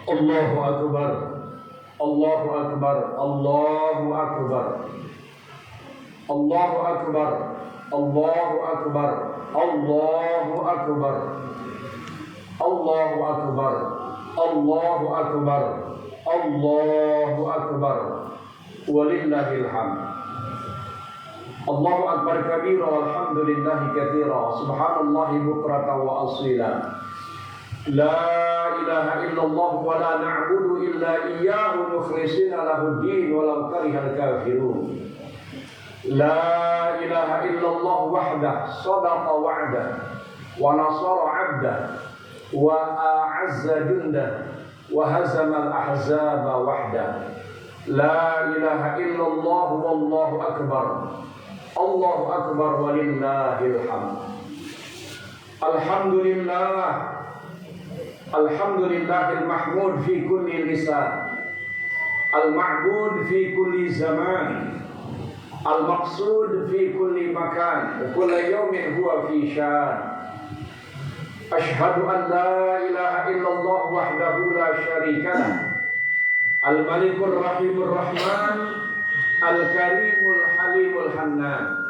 Allahu Akbar, Allahu Akbar, Allahu Akbar, Allahu Akbar, Allahu Akbar, Allahu Akbar, Allahu Akbar, Allahu Akbar, Allahu Akbar, walillahil hamd. Allahu Akbar kabira walhamdulillahi katsira subhanallahi bukratan wa asila. La ilaha illallah wa la na'budu illa iyyahu mukhlishina lahu ad-din walau karihal kafirun. La ilaha illallah wahdah sadaqa wa'dah wa nasara 'abdah wa a'azza jundah wa hazama al-ahzaba wahdah. La ilaha illallah wallahu akbar. Allahu akbar walillahil hamd. Alhamdulillah. Alhamdulillahil mahmud fi kulli lisan, al-ma'bud fi kulli zaman, al-maqsud fi kulli makan, wa kullu yawmin huwa fi shan. Ashhadu an la ilaha illallah wahdahu la syarika lah, al-malikur rahimur rahman, al-karimul halimul hannan.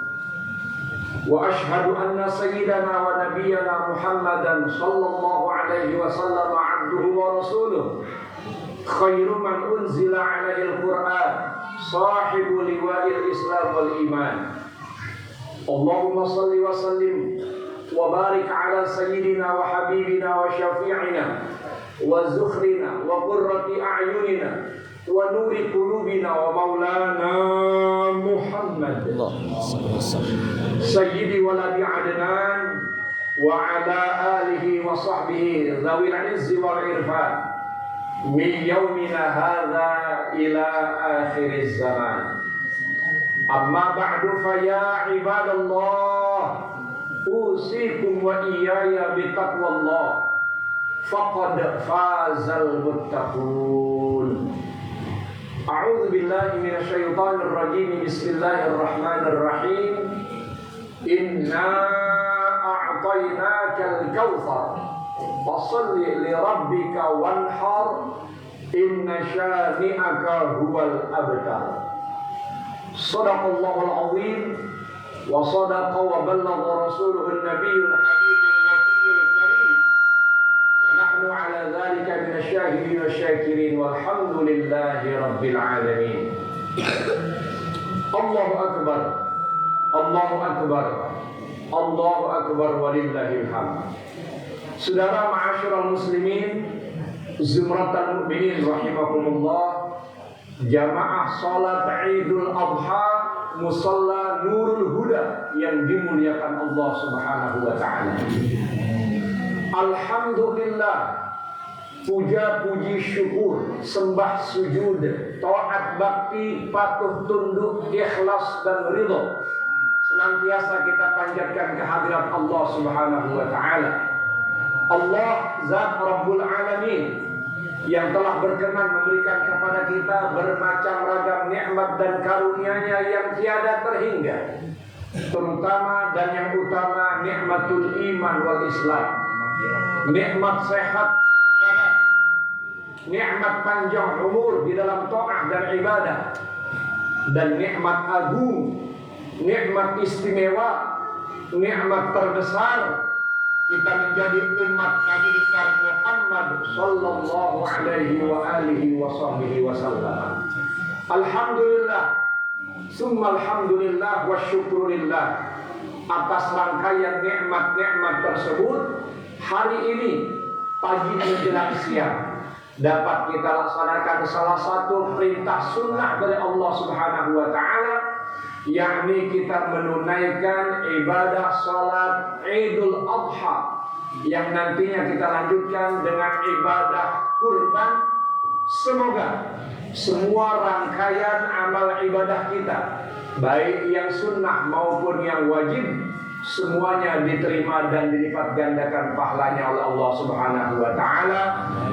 Wa ashhadu anna sayyidana wa nabiyyana Muhammadan sallallahu alaihi wasallam abduhu wa rasuluh, khairu man unzila alaihi al-Qur'an, sahibu liwa'il islam wal iman. Allahumma salli wa sallim wa barik ala sayyidina wa habibina wa syafi'ina wa zukhrina wa qurrati a'yunina wa nuri qulubina wa maulana Muhammad sayyidi waladi adnan wa ala alihi wa sahbihi dhawil izzi wal irfan min yawmina hadha ila akhiriz zaman. Amma ba'du fa ya ibadallah, usikum wa iyaya bitaqwallah, faqad fazal muttaqun. A'udzu billahi minasyaitonir rajim. Bismillahir rahim. Inna a'tainakal kautsar fasholli li rabbika wanhar inna syani'aka huwal abtar. Shadaqallahul azim wa sadaqa wa ballagha rasuluhun nabiyyul habibul wafiyul karim. Nahnu ala dhalika minasyahidin wasyakirin walhamdulillahi rabbil alamin. Allahu akbar, Allahu akbar, Allahu akbar walillahil hamd. Saudara ma'asyiral muslimin, zumratal mukminin rahimakumullah, jamaah salat Idul Adha Musalla Nurul Huda yang dimuliakan Allah Subhanahu wa taala. Alhamdulillah, puja puji syukur, sembah sujud, taat bakti, patuh tunduk, ikhlas dan ridha senantiasa kita panjatkan kehadirat Allah Subhanahu wa taala. Allah Zat Rabbul Alamin yang telah berkenan memberikan kepada kita bermacam ragam nikmat dan karunia-Nya yang tiada terhingga, terutama dan yang utama nikmatul iman wal Islam, nikmat sehat badan, nikmat panjang umur di dalam taat dan ibadah, dan nikmat agung, nikmat istimewa, nikmat terbesar kita menjadi umat Nabi besar Muhammad sallallahu alaihi wa alihi wa sahbihi wasallam. Alhamdulillah, summa alhamdulillah wa syukurillah atas rangkaian nikmat-nikmat tersebut. Hari ini pagi menjelang siang dapat kita laksanakan salah satu perintah sunnah dari Allah Subhanahu wa taala, yakni kita menunaikan ibadah salat Idul Adha yang nantinya kita lanjutkan dengan ibadah kurban. Semoga semua rangkaian amal ibadah kita, baik yang sunnah maupun yang wajib, semuanya diterima dan dilipat gandakan pahalanya oleh Allah Subhanahu wa taala.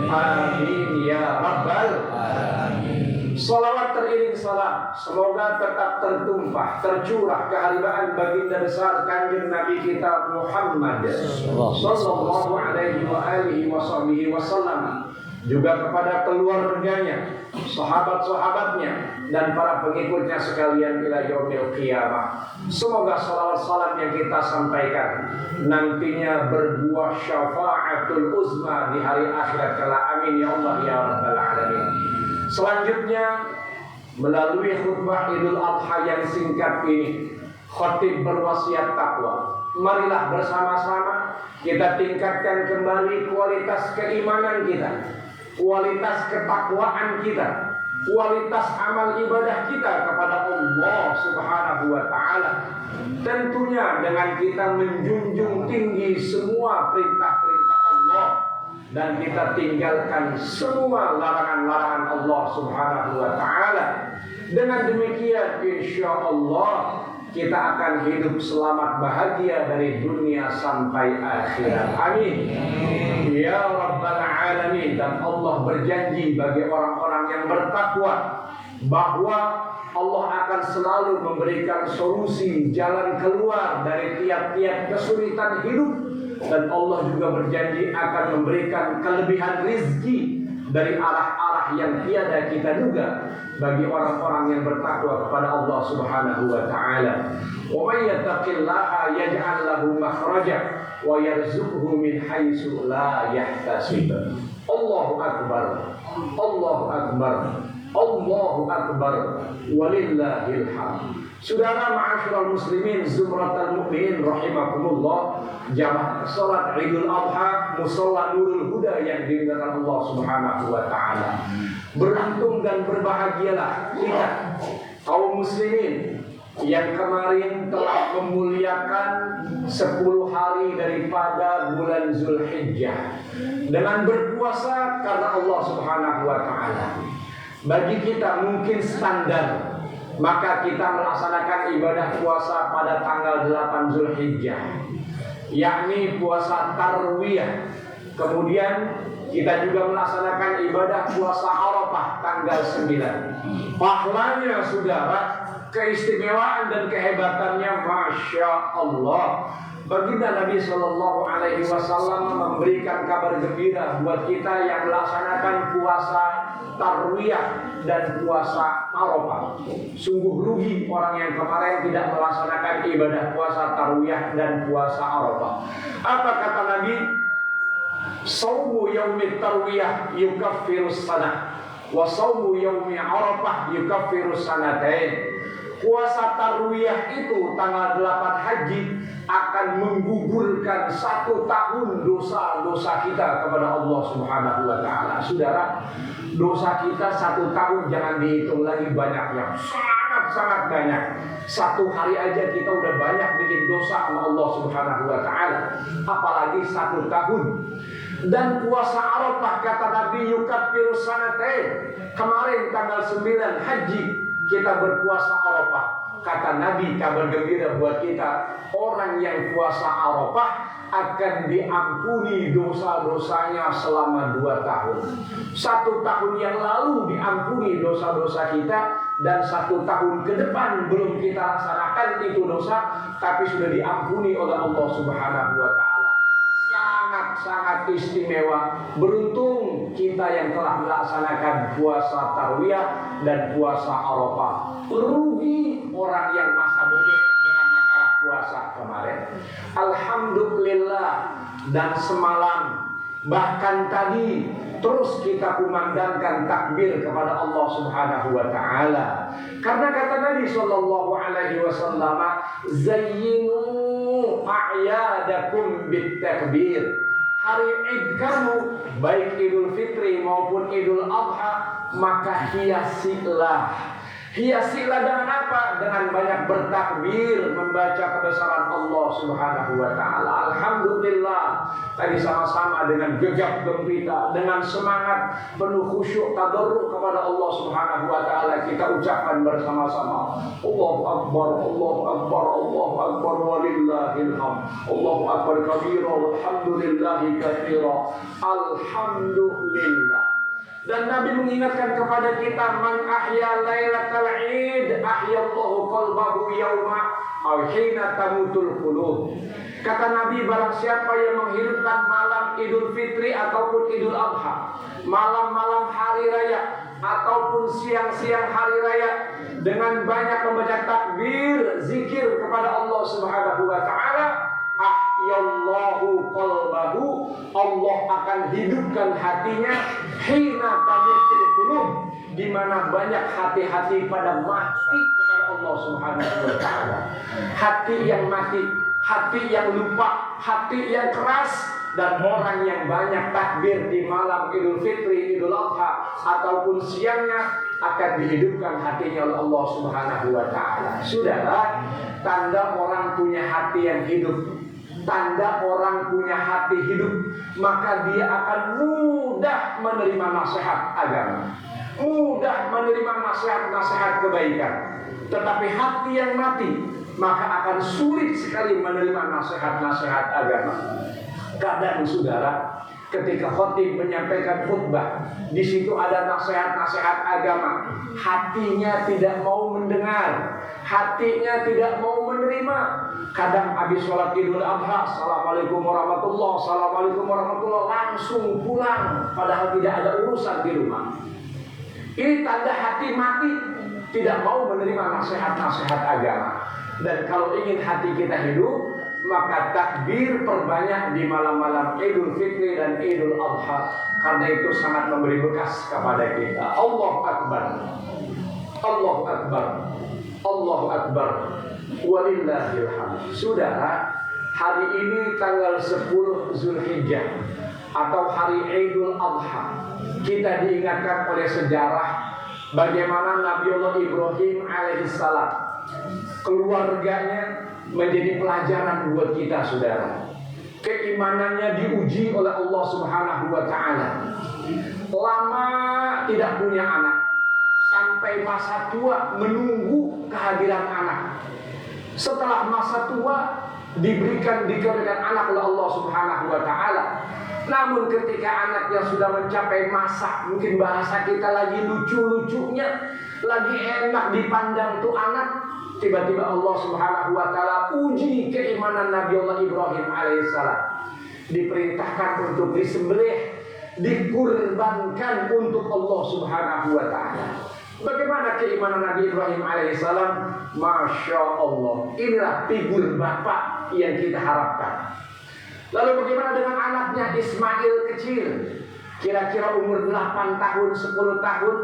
Amin ya rabbal alamin. Salawat teriring salam semoga tetap tertumpah, tercurah keharibaan baginda besar kanjeng Nabi kita Muhammad sallallahu alaihi wa alihi wasallam, juga kepada keluarganya, sahabat-sahabatnya, dan para pengikutnya sekalian ila yaumil qiyamah. Semoga salawat salam yang kita sampaikan nantinya berbuah syafaatul uzma di hari akhirat kelak. Amin ya Allah ya rabbal alamin. Selanjutnya, melalui khutbah Idul Adha yang singkat ini, khatib berwasiat takwa. Marilah bersama-sama kita tingkatkan kembali kualitas keimanan kita, kualitas ketakwaan kita, kualitas amal ibadah kita kepada Allah Subhanahu wa ta'ala. Tentunya dengan kita menjunjung tinggi semua perintah-perintah Allah dan kita tinggalkan semua larangan-larangan Allah Subhanahu wa ta'ala. Dengan demikian insya Allah kita akan hidup selamat bahagia dari dunia sampai akhirat. Amin ya rabbal alamin. Dan Allah berjanji bagi orang-orang yang bertakwa bahwa Allah akan selalu memberikan solusi, jalan keluar dari tiap-tiap kesulitan hidup. Dan Allah juga berjanji akan memberikan kelebihan rizki dari arah-arah yang tiada kita duga bagi orang-orang yang bertakwa kepada Allah Subhanahu wa ta'ala. Wa may yattaqillaha yaj'al lahu makhraja wa yarzuqhu min haitsu la yahtasib. Allahu akbar. Allahu akbar. Allahu akbar. Walillahil hamd. Saudara ma'asyiral muslimin zumratal mukminin rahimakumullah, jamaah salat Idul Adha musalla Nurul Huda yang dimuliakan Allah Subhanahu wa taala. Beruntung dan berbahagialah kita kaum muslimin yang kemarin telah memuliakan 10 hari daripada bulan Zulhijjah dengan berpuasa karena Allah Subhanahu wa taala. Bagi kita mungkin standar, maka kita melaksanakan ibadah puasa pada tanggal 8 Zulhijjah, yakni puasa tarwiyah. Kemudian kita juga melaksanakan ibadah puasa Arafah tanggal 9. Pahalanya saudara, keistimewaan dan kehebatannya Masya Allah. Baginda Nabi Shallallahu Alaihi Wasallam memberikan kabar gembira buat kita yang melaksanakan puasa tarwiyah dan puasa Arafah. Sungguh rugi orang yang kemarin tidak melaksanakan ibadah puasa tarwiyah dan puasa Arafah. Apa kata Nabi? Shaumu yaumit tarwiyah yukaffirus sanah, wa shaumu yaumi Arafah yukaffirus sanatain. Puasa tarwiyah itu tanggal 8 Haji akan menggugurkan 1 tahun dosa-dosa kita kepada Allah Subhanahu wa ta'ala. Saudara, dosa kita 1 tahun jangan dihitung lagi banyaknya, sangat-sangat banyak. 1 hari aja kita udah banyak bikin dosa sama Allah Subhanahu wa ta'ala, apalagi 1 tahun. Dan puasa Arafah kata Nabi yukaffirus sanatain. Kemarin tanggal 9 Haji kita berpuasa Arafah. Kata Nabi, kabar gembira buat kita, orang yang puasa Arafah akan diampuni dosa-dosanya selama 2 tahun. 1 tahun yang lalu diampuni dosa-dosa kita, dan 1 tahun ke depan belum kita laksanakan itu dosa, tapi sudah diampuni oleh Allah Subhanahu wa ta'ala. Sangat-sangat istimewa. Beruntung kita yang telah melaksanakan puasa tarwiyah dan puasa Arafah. Rugi orang yang masa mudik dengan masalah puasa kemarin. Alhamdulillah, dan semalam bahkan tadi terus kita kumandangkan takbir kepada Allah Subhanahu wa ta'ala. Karena kata Nabi sallallahu alaihi wasallam, zayyinu a'yadakum bitakbir. Hari Id kamu, baik Idul Fitri maupun Idul Adha, maka hiasilah. Hiasilah dengan apa? Dengan banyak bertakbir, membaca kebesaran Allah Subhanahu wa ta'ala. Alhamdulillah, tadi sama-sama dengan gegap gempita, dengan semangat penuh khusyuk tadarruk kepada Allah Subhanahu wa ta'ala, kita ucapkan bersama-sama, Allahu Akbar, Allahu Akbar, Allahu Akbar, walillahil hamd. Allahu Akbar kabira, walhamdulillahi katsira. Alhamdulillah. Dan Nabi mengingatkan kepada kita, man ahya lailatal id ahyallahu qalbahu yauma aw hina tamutul qulub. Kata Nabi, barang siapa yang menghidupkan malam Idul Fitri ataupun Idul Adha, malam-malam hari raya ataupun siang-siang hari raya, dengan banyak membaca takbir, zikir kepada Allah Subhanahu wa taala, ahyallahu qalbahu, Allah akan hidupkan hatinya, hina tamutul qulub, di mana banyak hati-hati pada mati kepada Allah Subhanahu wa taala. Hati yang mati, hati yang lupa, hati yang keras. Dan orang yang banyak takbir di malam Idul Fitri, Idul Adha ataupun siangnya akan dihidupkan hatinya oleh Allah Subhanahu wa taala. Saudara, tanda orang punya hati yang hidup, tanda orang punya hati hidup, maka dia akan mudah menerima nasihat agama, mudah menerima nasihat-nasihat kebaikan. Tetapi hati yang mati, maka akan sulit sekali menerima nasihat-nasihat agama. Kadang saudara, ketika khotib menyampaikan khutbah, di situ ada nasihat-nasihat agama, hatinya tidak mau mendengar, hatinya tidak mau menerima. Kadang habis sholat Idul Adha, assalamualaikum warahmatullah, assalamualaikum warahmatullah, langsung pulang, padahal tidak ada urusan di rumah. Ini tanda hati mati, tidak mau menerima nasihat-nasihat agama. Dan kalau ingin hati kita hidup, maka takbir perbanyak di malam-malam Idul Fitri dan Idul Adha, karena itu sangat memberi bekas kepada kita. Allahu Akbar, Allahu Akbar, Allahu Akbar, walillahil hamd. Saudara, hari ini tanggal 10 Zulhijjah atau hari Idul Adha, kita diingatkan oleh sejarah bagaimana Nabiullah Ibrahim alaihissalam, keluarganya menjadi pelajaran buat kita, saudara. Keimanannya diuji oleh Allah Subhanahu wa taala. Lama tidak punya anak, sampai masa tua menunggu kehadiran anak. Setelah masa tua diberikan anak oleh Allah Subhanahu wa taala. Namun ketika anaknya sudah mencapai masa, mungkin bahasa kita lagi lucu-lucunya, lagi enak dipandang tuh anak, tiba-tiba Allah Subhanahu wa taala uji keimanan Nabiullah Ibrahim alaihissalam. Diperintahkan untuk disembelih, dikurbankan untuk Allah Subhanahu wa taala. Bagaimana keimanan Nabi Ibrahim alaihissalam? Masya Allah, inilah figur bapak yang kita harapkan. Lalu bagaimana dengan anaknya Ismail kecil, kira-kira umur 8 tahun, 10 tahun?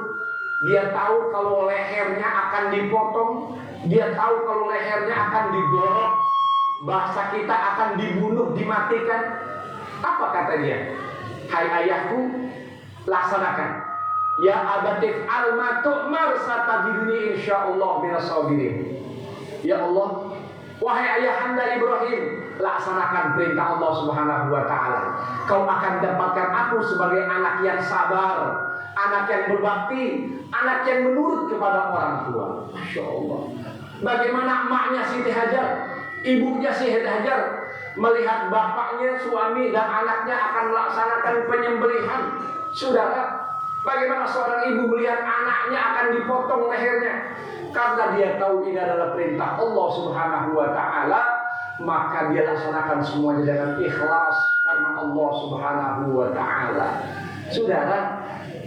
Dia tahu kalau lehernya akan dipotong, dia tahu kalau lehernya akan digorok, bahasa kita akan dibunuh, dimatikan. Apa kata dia? Hai ayahku, laksanakan. Ya abatif alma tu'mar satajidni insyaallah minas sabirin. Ya Allah, wahai ayahanda Ibrahim, laksanakan perintah Allah Subhanahu wa taala. Kau akan dapatkan aku sebagai anak yang sabar, anak yang berbakti, anak yang menurut kepada orang tua. Masya Allah. Bagaimana emaknya Siti Hajar, ibunya Siti Hajar, melihat bapaknya, suami dan anaknya akan melaksanakan penyembelihan. Saudara, bagaimana seorang ibu melihat anaknya akan dipotong lehernya? Karena dia tahu ini adalah perintah Allah Subhanahu wa taala, maka dia laksanakan semuanya dengan ikhlas karena Allah Subhanahu wa taala. Saudara,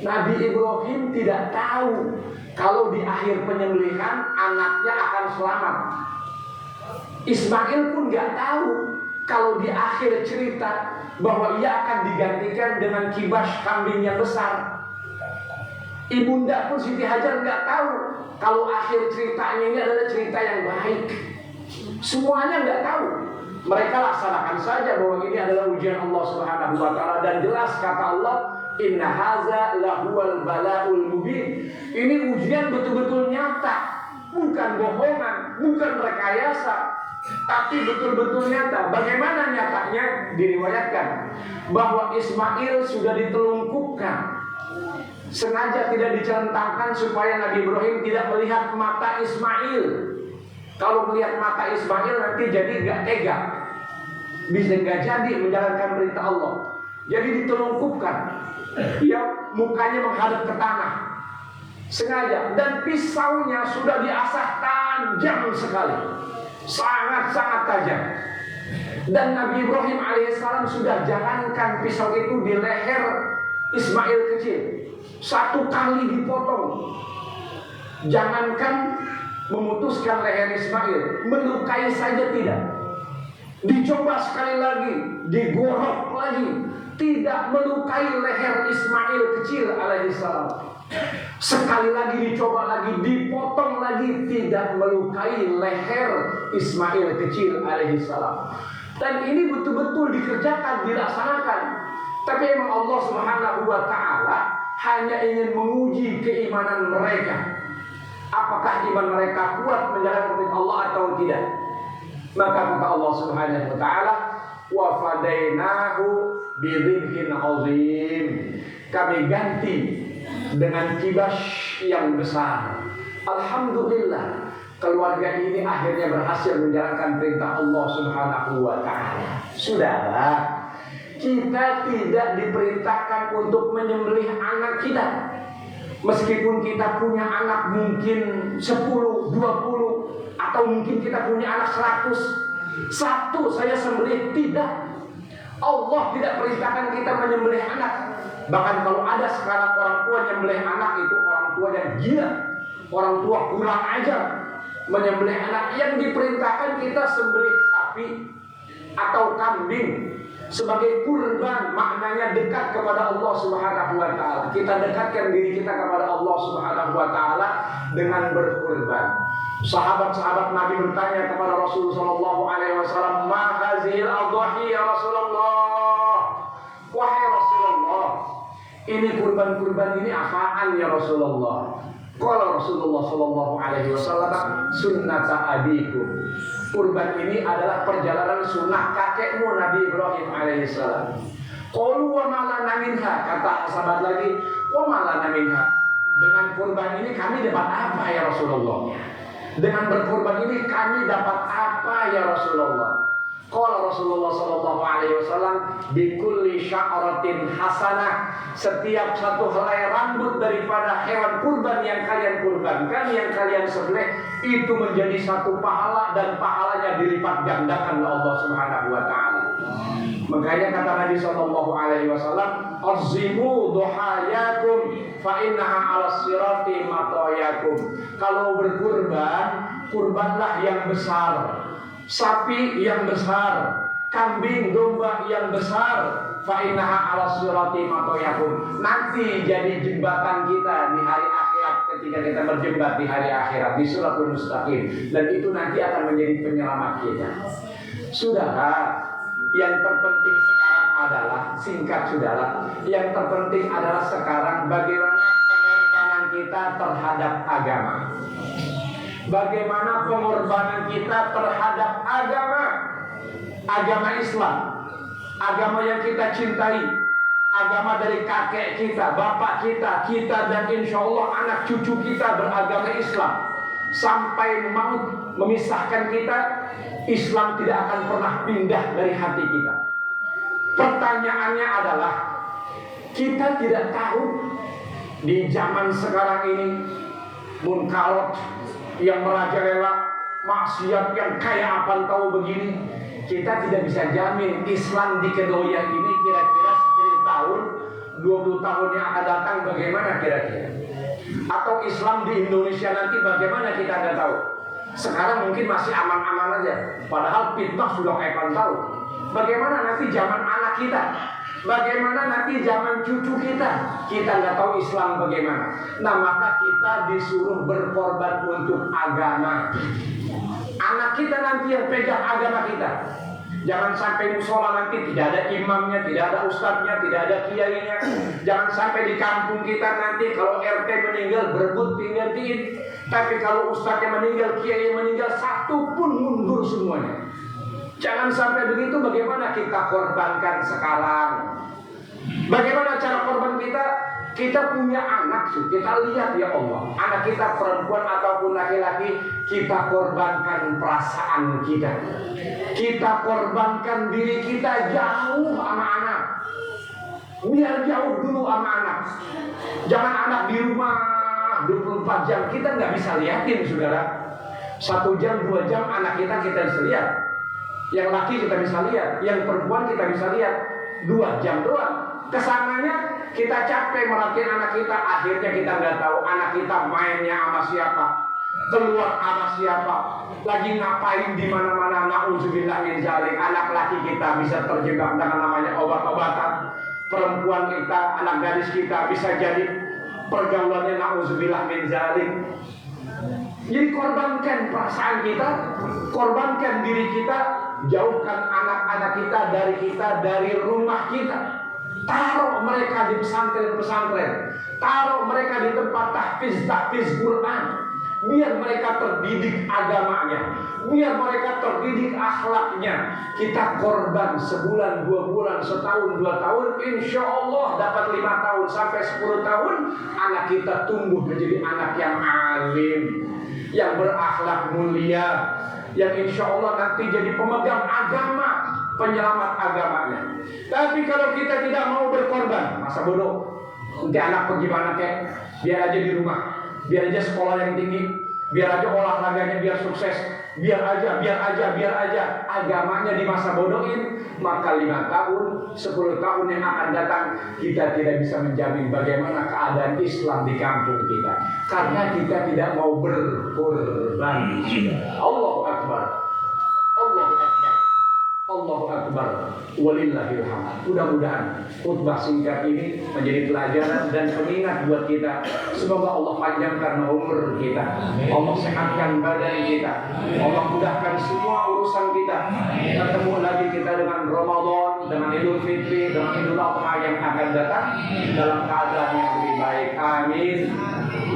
Nabi Ibrahim tidak tahu kalau di akhir penyembelihan anaknya akan selamat. Ismail pun nggak tahu kalau di akhir cerita bahwa ia akan digantikan dengan kibas kambing yang besar. Ibunda pun Siti Hajar nggak tahu kalau akhir ceritanya ini adalah cerita yang baik. Semuanya nggak tahu. Mereka laksanakan saja bahwa ini adalah ujian Allah Subhanahu wa taala, dan jelas kata Allah, inna haza lahuwal balaul mubin. Ini ujian betul-betul nyata, bukan bohongan, bukan rekayasa, tapi betul-betul nyata. Bagaimana nyatanya? Diriwayatkan bahwa Ismail sudah ditelungkupkan, sengaja tidak dicentangkan supaya Nabi Ibrahim tidak melihat mata Ismail. Kalau melihat mata Ismail nanti jadi gak tega, bisa gak jadi menjalankan perintah Allah. Jadi ditelungkupkan. Yang mukanya menghadap ke tanah, sengaja, dan pisaunya sudah diasah tajam sekali, sangat-sangat tajam. Dan Nabi Ibrahim alaihissalam sudah jalankan pisau itu di leher Ismail kecil, satu kali dipotong. Jangankan memutuskan leher Ismail, melukai saja tidak. Dicoba sekali lagi, digorok lagi, tidak melukai leher Ismail kecil alaihissalam. Sekali lagi dicoba lagi, dipotong lagi, tidak melukai leher Ismail kecil alaihissalam. Dan ini betul-betul dikerjakan, dilaksanakan. Tapi emang Allah Subhanahu wa ta'ala hanya ingin menguji keimanan mereka. Apakah iman mereka kuat menjalankan perintah Allah atau tidak? Maka kata Allah Subhanahu wa ta'ala, wa fadainahu bidzibhin azim. Kami ganti dengan kibas yang besar. Alhamdulillah, keluarga ini akhirnya berhasil menjalankan perintah Allah Subhanahu wa ta'ala. Saudara, kita tidak diperintahkan untuk menyembelih anak kita. Meskipun kita punya anak mungkin 10, 20, atau mungkin kita punya anak 100, satu saya sembelih, tidak. Allah tidak perintahkan kita menyembelih anak. Bahkan kalau ada sekarang orang tua menyembelih anak, itu orang tua yang gila, orang tua kurang ajar menyembelih anak. Yang diperintahkan kita sembelih sapi atau kambing sebagai kurban, maknanya dekat kepada Allah Subhanahu wa ta'ala. Kita dekatkan diri kita kepada Allah Subhanahu wa ta'ala dengan berkurban. Sahabat-sahabat Nabi bertanya kepada Rasulullah sallallahu alaihi wasallam, "Ma hazil adhahi ya Rasulullah?" Wahai Rasulullah, ini kurban-kurban ini apaan ya Rasulullah? Qala Rasulullah sallallahu alaihi wasallam, "Sunnata abikum." Kurban ini adalah perjalanan sunnah kakekmu Nabi Ibrahim alaihissalam. Qalu wa ma lana minha, kata sahabat lagi, wa ma lana minha. Dengan kurban ini kami dapat apa ya Rasulullah? Dengan berkurban ini kami dapat apa ya Rasulullah? Qala Rasulullah sallallahu alaihi wasallam, bi kulli sya'ratin hasanah. Setiap satu helai rambut daripada hewan kurban yang kalian kurbankan, yang kalian sembelih, itu menjadi satu pahala, dan pahalanya dilipat gandakan oleh Allah Subhanahu wa taala. Makanya kata Nabi sallallahu alaihi wasallam, "Azimu duhayakum fa innaha 'alas sirati matayakum." Kalau berkurban, kurbanlah yang besar. Sapi yang besar, kambing domba yang besar, fa innaha 'alas sirati matayakum. Nanti jadi jembatan kita di hari akhirat, ketika kita berjembat di hari akhirat di siratul mustaqim, dan itu nanti akan menjadi penyelamat kita. Saudara, yang terpenting sekarang adalah, singkat saudara, yang terpenting adalah sekarang bagaimana pengorbanan kita terhadap agama. Bagaimana pengorbanan kita terhadap agama Islam, agama yang kita cintai, agama dari kakek kita, bapak kita dan insya Allah anak cucu kita beragama Islam. Sampai maut memisahkan kita, Islam tidak akan pernah pindah dari hati kita. Pertanyaannya adalah, kita tidak tahu di zaman sekarang ini munkarot yang merajalela, maksiat yang kayak apa tahu begini. Kita tidak bisa jamin Islam di Kedoya ini kira-kira 10 tahun, 20 tahun yang akan datang bagaimana kira-kira. Atau Islam di Indonesia nanti bagaimana kita tidak tahu. Sekarang mungkin masih aman-aman aja, padahal fitnah sudah kayak tahu. Bagaimana nanti zaman anak kita, bagaimana nanti zaman cucu kita nggak tahu Islam bagaimana. Nah, maka kita disuruh berkorban untuk agama. Anak kita nanti yang pegang agama kita. Jangan sampai musola nanti tidak ada imamnya, tidak ada ustadznya, tidak ada kiainya. Jangan sampai di kampung kita nanti kalau RT meninggal berebut tinggal-tinggal. Tapi kalau ustadznya meninggal, kiai meninggal, satu pun mundur semuanya. Jangan sampai begitu. Bagaimana kita korbankan sekarang? Bagaimana cara korban kita? Kita punya anak, kita lihat ya Allah, anak kita perempuan ataupun laki-laki, kita korbankan perasaan kita. Kita korbankan diri kita jauh sama anak. Biar jauh dulu sama anak. Jangan anak di rumah 24 jam. Kita nggak bisa liatin, saudara. 1 jam, 2 jam anak kita bisa lihat. Yang laki kita bisa lihat, yang perempuan kita bisa lihat. 2 jam doang. Kesananya kita capek merhatiin anak kita. Akhirnya kita nggak tahu anak kita mainnya sama siapa, keluar sama siapa, lagi ngapain di mana-mana. Na'udzubillah min dzalik. Anak laki kita bisa terjebak dengan namanya obat-obatan. Perempuan kita, anak gadis kita bisa jadi pergaulannya na'udzubillah min dzalik. Jadi korbankan perasaan kita, korbankan diri kita, jauhkan anak-anak kita, dari rumah kita. Taruh mereka di pesantren-pesantren, taruh mereka di tempat tahfiz Quran. Biar mereka terdidik agamanya, biar mereka terdidik akhlaknya. Kita korban sebulan, 2 bulan, setahun, 2 tahun, insya Allah dapat 5 tahun sampai 10 tahun, anak kita tumbuh menjadi anak yang alim, yang berakhlak mulia, yang insya Allah nanti jadi pemegang agama, penyelamat agamanya. Tapi kalau kita tidak mau berkorban, masa bodoh. Nanti anak pergi mana kek, biar aja di rumah, biar aja sekolah yang tinggi, biar aja olahraganya biar sukses, biar aja agamanya di masa bodohin. Maka 5 tahun, 10 tahun yang akan datang, kita tidak bisa menjamin bagaimana keadaan Islam di kampung kita, karena kita tidak mau berkorban. Allahu Akbar, Allahu Akbar, Allahu Akbar, walillahil hamd. Mudah-mudahan khutbah singkat ini menjadi pelajaran dan pengingat buat kita. Semoga Allah panjangkan umur kita, Allah sehatkan badan kita, Allah mudahkan semua urusan kita. Ketemu lagi kita dengan Ramadan, dengan Idul Fitri, dengan Idul Adha yang akan datang dalam keadaan yang lebih baik. Amin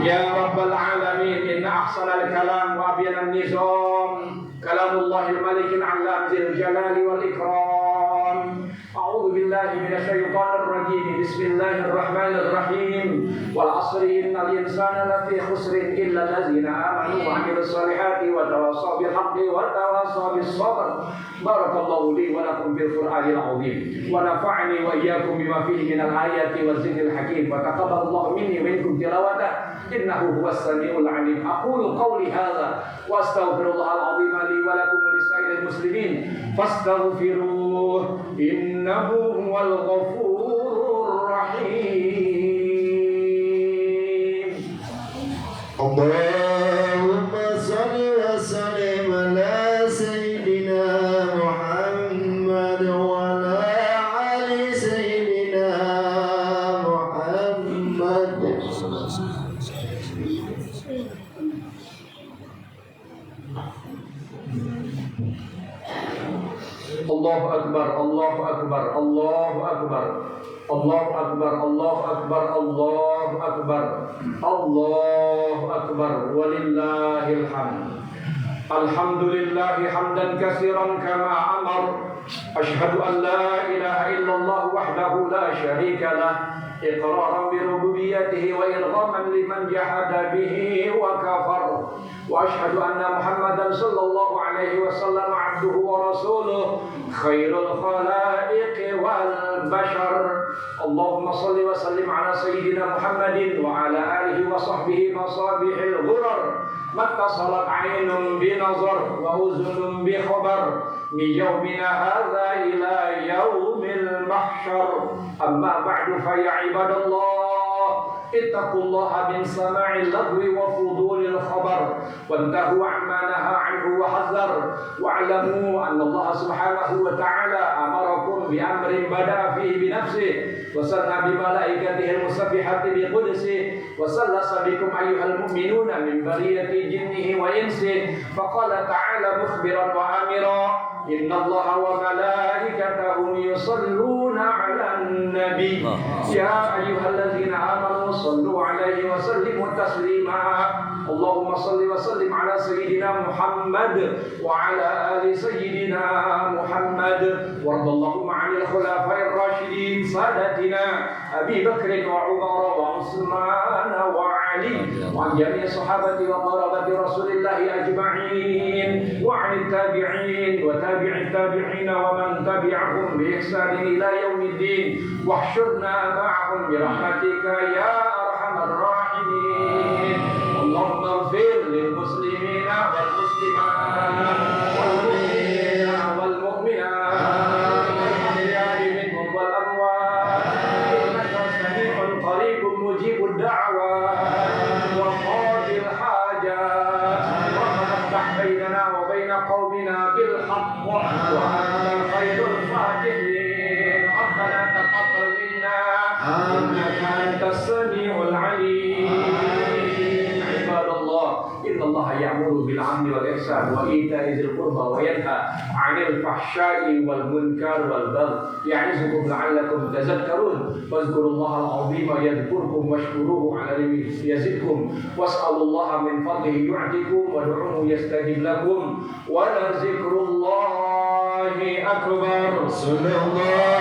ya rabbal alamin. Inna ahsanal kalam wa abyanan nizam Kalamullahil malikil a'lam zil jalali wal ikram. A'udzu billahi minasyaitonir rajim. Bismillahirrahmanirrahim. Wal 'asri innal insana lafi khusrin illa allazina amanu wa 'amilus solihati wa tawassaw bil haqqi wa tawassaw bis sabr. Barakallahu li wa lakum bil Qur'anil 'azim. Wa nafa'ani wa iyyakum bima fihi minal ayati waz zikril hakim. Wa taqabbalallahu minni wa minkum tilawatahu. Innahu huwas samiul 'alim. Aqulu qawli hadza wa astaghfirullahal 'azim li wa lakum wa lisairil muslimin fastaghfiruh innahu huwal ghafurur rahim. Allahumma shalli wa sallim ala sayyidina Muhammad wa ala ali sayyidina Muhammad. Allahu Akbar, Allahu Akbar, Allahu Akbar, Allahu Akbar, Allahu Akbar, Allahu Akbar, Allahu Akbar, walillahil hamd. Alhamdulillahi hamdan katsiran kama amar. Asyhadu an la ilaha illallah wahdahu la syarika lah. إقرارا بربوبيته وإرغاما لمن جحد به وكفر وأشهد أن محمدا صلى الله عليه وسلم عبده ورسوله خير الخلائق والبشر. اللهم صل وسلم على سيدنا محمد وعلى آله وصحبه مصابيح الغرر ما اتصلت عين بنظر وأذن بخبر من يومنا هذا إلى يوم المحشر. أما بعد فيا عباد الله اتقوا الله من سماع اللغو وفضول الخبر وانتهوا عما نهى عنه وحذر واعلموا أن الله سبحانه وتعالى أمركم بأمر بدأ فيه بنفسه وسنى بملائكته المسبحة بقدسه وسلس بكم أيها المؤمنون من برية جنه وإنسه فقال تعالى مخبرا وآمرا إن الله وملائكته يصلون على النبي يا أيها الذين آمنوا صلوا عليه وسلموا تسليما. اللهم صل وسلم على سيدنا محمد وعلى آل سيدنا محمد وارض اللهم عن الخلفاء الراشدين سادتنا أبي بكر وعمر وعثمان وعلي علي وعن جميع الصحابة وقرابة رسول الله أجمعين وعن التابعين وتابع التابعين ومن تبعهم بإحسان إلى يوم الدين واحشرنا معهم برحمتك يا أرحم الراحمين. اللهم اغفر للمسلمين والمسلمات والمؤمنين والمؤمنات والأحياء منهم والأموات إنك سميع قريب مجيب الدعوات وقاضي الحاجات. ربنا افتح بيننا وبين قومنا بالحق وأنت خير الفاتحين. ربنا تقبل منا إنك أنت السميع العليم. عباد الله إن الله يأمر بالعدل والإحسان وإيتاء ذي القربى وينهى عن الفحشاء والمنكر والبغي يعظكم لعلكم تذكرون. فاذكروا الله العظيم يذكركم واشكروه على يزدكم واسألوا الله من فضله يعطيكم وادعوه يستجب لكم ولذكر الله أكبر. صلى الله